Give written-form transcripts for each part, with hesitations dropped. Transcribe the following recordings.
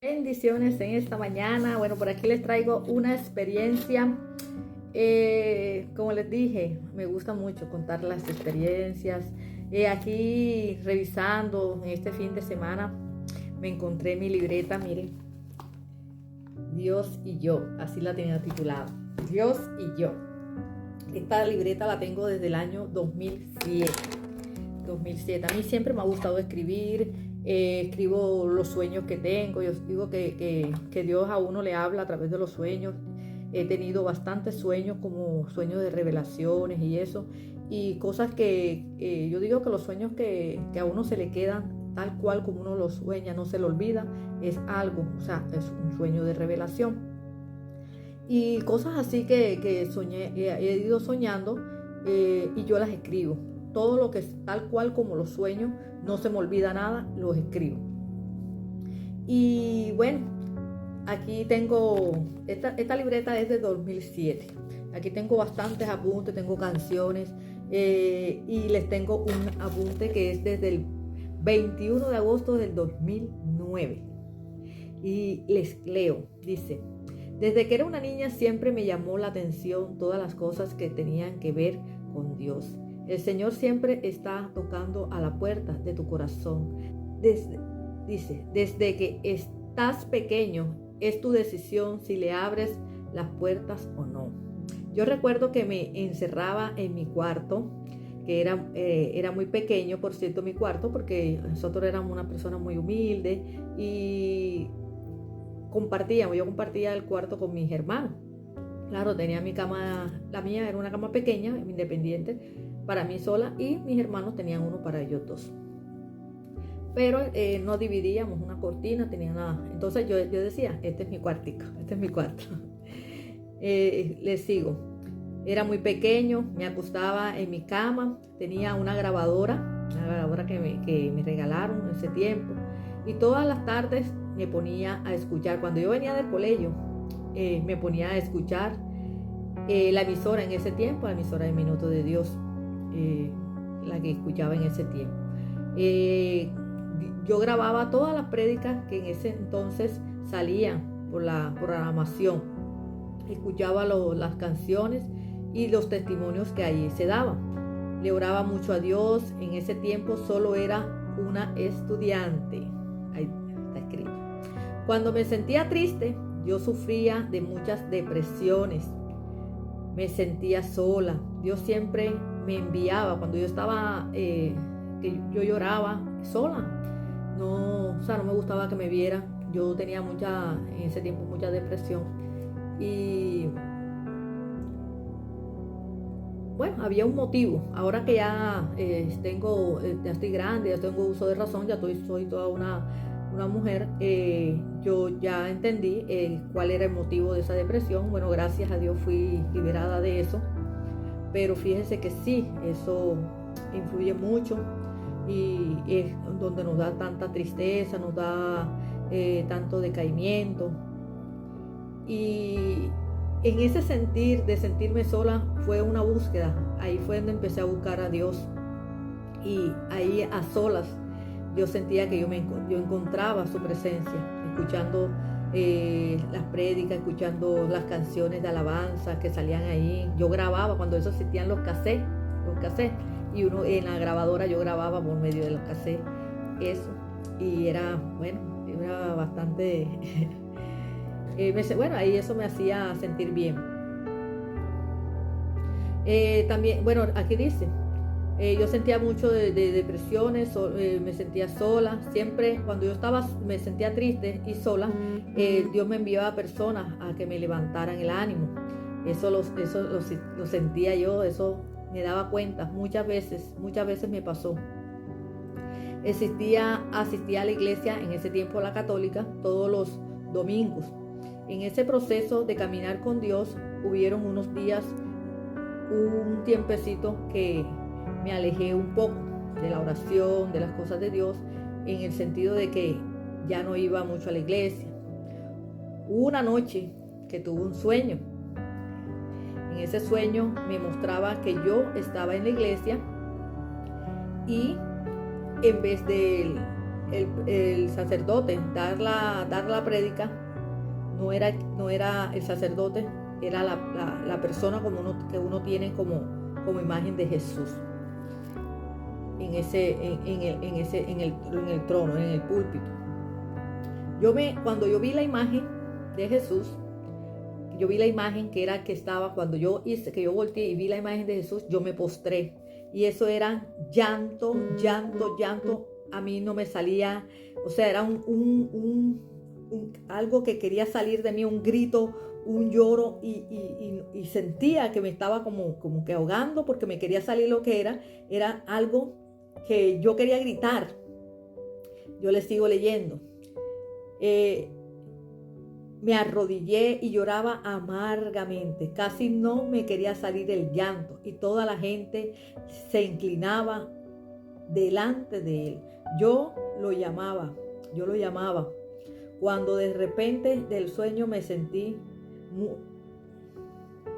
Bendiciones en esta mañana. Bueno, por aquí les traigo una experiencia. Como les dije, me gusta mucho contar las experiencias. Aquí revisando en este fin de semana, me encontré mi libreta, miren, Dios y yo, así la tenía titulado, Dios y yo. Esta libreta la tengo desde el año 2007. A mí siempre me ha gustado escribir, escribo los sueños que tengo. Yo digo que Dios a uno le habla a través de los sueños. He tenido bastantes sueños, como sueños de revelaciones y eso, y cosas que yo digo que los sueños que a uno se le quedan tal cual como uno los sueña, no se le olvida, es algo, o sea, es un sueño de revelación. Y cosas así que soñé, he ido soñando, y yo las escribo. Todo lo que es tal cual como los sueños, no se me olvida nada, los escribo. Y bueno, aquí tengo, esta libreta es de 2007. Aquí tengo bastantes apuntes, tengo canciones, y les tengo un apunte que es desde el 21 de agosto del 2009. Y les leo, dice: desde que era una niña siempre me llamó la atención todas las cosas que tenían que ver con Dios. El Señor siempre está tocando a la puerta de tu corazón. Desde que estás pequeño es tu decisión si le abres las puertas o no. Yo recuerdo que me encerraba en mi cuarto, que era muy pequeño, por cierto, mi cuarto, porque nosotros éramos una persona muy humilde y yo compartía el cuarto con mis hermanos. Claro, tenía mi cama, la mía era una cama pequeña, independiente, para mí sola, y mis hermanos tenían uno para ellos dos. Pero no dividíamos una cortina, tenía nada. Entonces yo decía, este es mi cuartico, este es mi cuarto. Les sigo. Era muy pequeño, me acostaba en mi cama, tenía una grabadora que me regalaron en ese tiempo. Y todas las tardes me ponía a escuchar. Cuando yo venía del colegio, me ponía a escuchar la emisora en ese tiempo, la emisora de Minuto de Dios, la que escuchaba en ese tiempo. Yo grababa todas las prédicas que en ese entonces salían por la programación. Escuchaba las canciones y los testimonios que allí se daban. Le oraba mucho a Dios. En ese tiempo solo era una estudiante. Ahí está escrito. Cuando me sentía triste, yo sufría de muchas depresiones. Me sentía sola. Dios siempre me enviaba cuando yo estaba, que yo lloraba sola. No, o sea, no me gustaba que me viera. Yo tenía en ese tiempo mucha depresión. Y bueno, había un motivo. Ahora que ya ya estoy grande, ya tengo uso de razón, soy toda una mujer, yo ya entendí cuál era el motivo de esa depresión. Bueno, gracias a Dios fui liberada de eso. Pero fíjense que sí, eso influye mucho y es donde nos da tanta tristeza, nos da tanto decaimiento. Y en ese sentir de sentirme sola fue una búsqueda. Ahí fue donde empecé a buscar a Dios, y ahí a solas yo sentía que yo encontraba su presencia, escuchando las prédicas, escuchando las canciones de alabanza que salían ahí. Yo grababa cuando eso existían los cassettes, y uno en la grabadora yo grababa por medio de los cassettes eso, y era bastante bueno, ahí eso me hacía sentir bien. También, bueno, aquí dice, yo sentía mucho de depresiones, me sentía sola. Siempre cuando yo me sentía triste y sola, Dios me enviaba personas a que me levantaran el ánimo. Eso lo sentía yo, eso me daba cuenta. Muchas veces me pasó. Asistía a la iglesia, en ese tiempo la católica, todos los domingos. En ese proceso de caminar con Dios, hubieron unos días, un tiempecito que me alejé un poco de la oración, de las cosas de Dios, en el sentido de que ya no iba mucho a la iglesia. Hubo una noche que tuve un sueño. En ese sueño me mostraba que yo estaba en la iglesia, y en vez del el sacerdote dar la prédica, no era el sacerdote, era la persona que uno tiene como imagen de Jesús en el trono, en el púlpito. Cuando yo vi la imagen de Jesús, yo vi la imagen que era que estaba, que yo volteé y vi la imagen de Jesús, yo me postré. Y eso era llanto, llanto, llanto. A mí no me salía, o sea, era algo que quería salir de mí, un grito, un lloro, y sentía que me estaba como que ahogando porque me quería salir lo que era algo que yo quería gritar. Yo les sigo leyendo. Me arrodillé y lloraba amargamente. Casi no me quería salir el llanto y toda la gente se inclinaba delante de él. Yo lo llamaba. Cuando de repente del sueño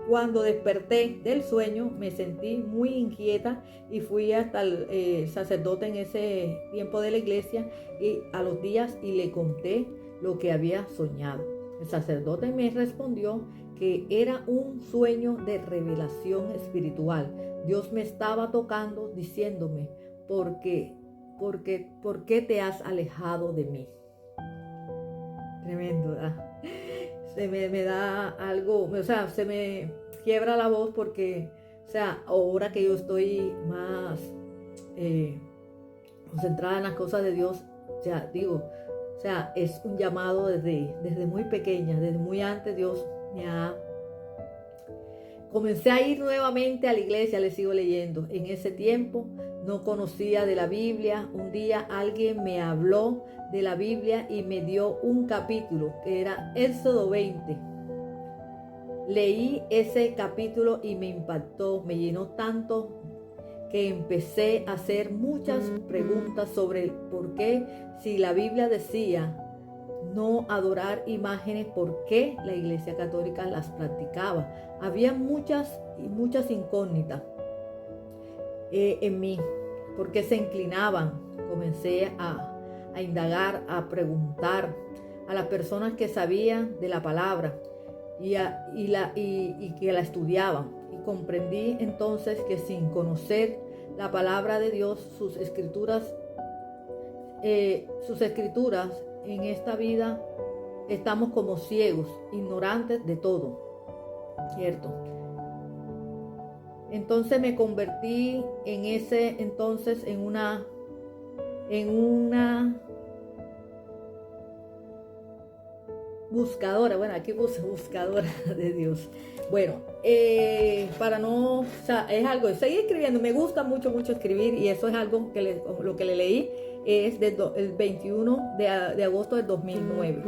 Cuando desperté del sueño me sentí muy inquieta y fui hasta el sacerdote en ese tiempo de la iglesia y a los días y le conté lo que había soñado. El sacerdote me respondió que era un sueño de revelación espiritual. Dios me estaba tocando diciéndome, ¿por qué te has alejado de mí? Tremendo, ¿verdad? Me da algo, o sea, se me quiebra la voz porque, o sea, ahora que yo estoy más concentrada en las cosas de Dios, ya digo, o sea, es un llamado desde muy pequeña, desde muy antes Dios me ha... Comencé a ir nuevamente a la iglesia, les sigo leyendo. En ese tiempo no conocía de la Biblia. Un día alguien me habló de la Biblia y me dio un capítulo que era Éxodo 20. Leí ese capítulo y me impactó, me llenó tanto que empecé a hacer muchas preguntas sobre por qué, si la Biblia decía no adorar imágenes, por qué la Iglesia Católica las practicaba. Había muchas incógnitas en mí, por qué se inclinaban. Comencé a indagar, a preguntar a las personas que sabían de la palabra y que la estudiaban. Y comprendí entonces que sin conocer la palabra de Dios, sus escrituras en esta vida, estamos como ciegos, ignorantes de todo, ¿cierto? Entonces me convertí en una buscadora, bueno, aquí puse buscadora de Dios. Bueno, para no, o sea, es algo, seguir escribiendo, me gusta mucho escribir y eso es algo que lo que le leí es el 21 de agosto del 2009.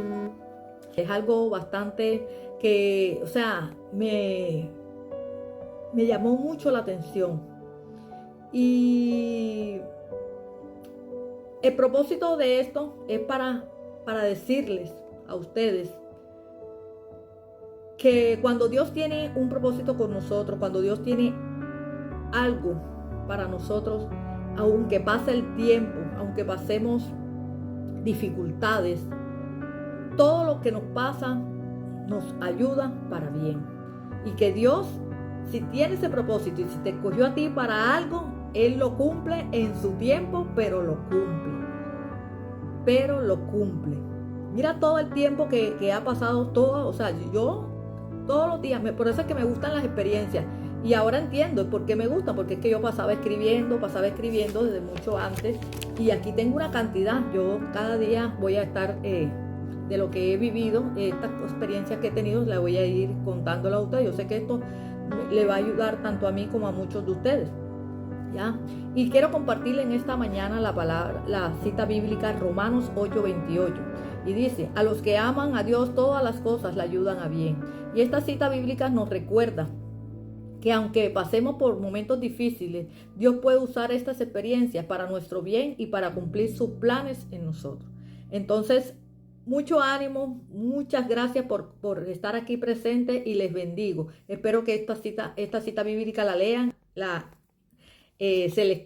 Es algo bastante que, o sea, me llamó mucho la atención. Y el propósito de esto es para decirles a ustedes que cuando Dios tiene un propósito con nosotros, cuando Dios tiene algo para nosotros, aunque pase el tiempo, aunque pasemos dificultades, todo lo que nos pasa nos ayuda para bien. Y que Dios, si tiene ese propósito y si te escogió a ti para algo, Él lo cumple en su tiempo, pero lo cumple. Mira todo el tiempo que ha pasado, todo, o sea, yo todos los días, por eso es que me gustan las experiencias. Y ahora entiendo por qué me gusta, porque es que yo pasaba escribiendo desde mucho antes. Y aquí tengo una cantidad, yo cada día voy a estar de lo que he vivido, estas experiencias que he tenido, la voy a ir contándola a ustedes. Yo sé que esto le va a ayudar tanto a mí como a muchos de ustedes, ¿ya? Y quiero compartirle en esta mañana la cita bíblica Romanos 8:28. Y dice, a los que aman a Dios todas las cosas le ayudan a bien. Y esta cita bíblica nos recuerda que aunque pasemos por momentos difíciles, Dios puede usar estas experiencias para nuestro bien y para cumplir sus planes en nosotros. Entonces, mucho ánimo, muchas gracias por estar aquí presente y les bendigo. Espero que esta cita bíblica la lean, se les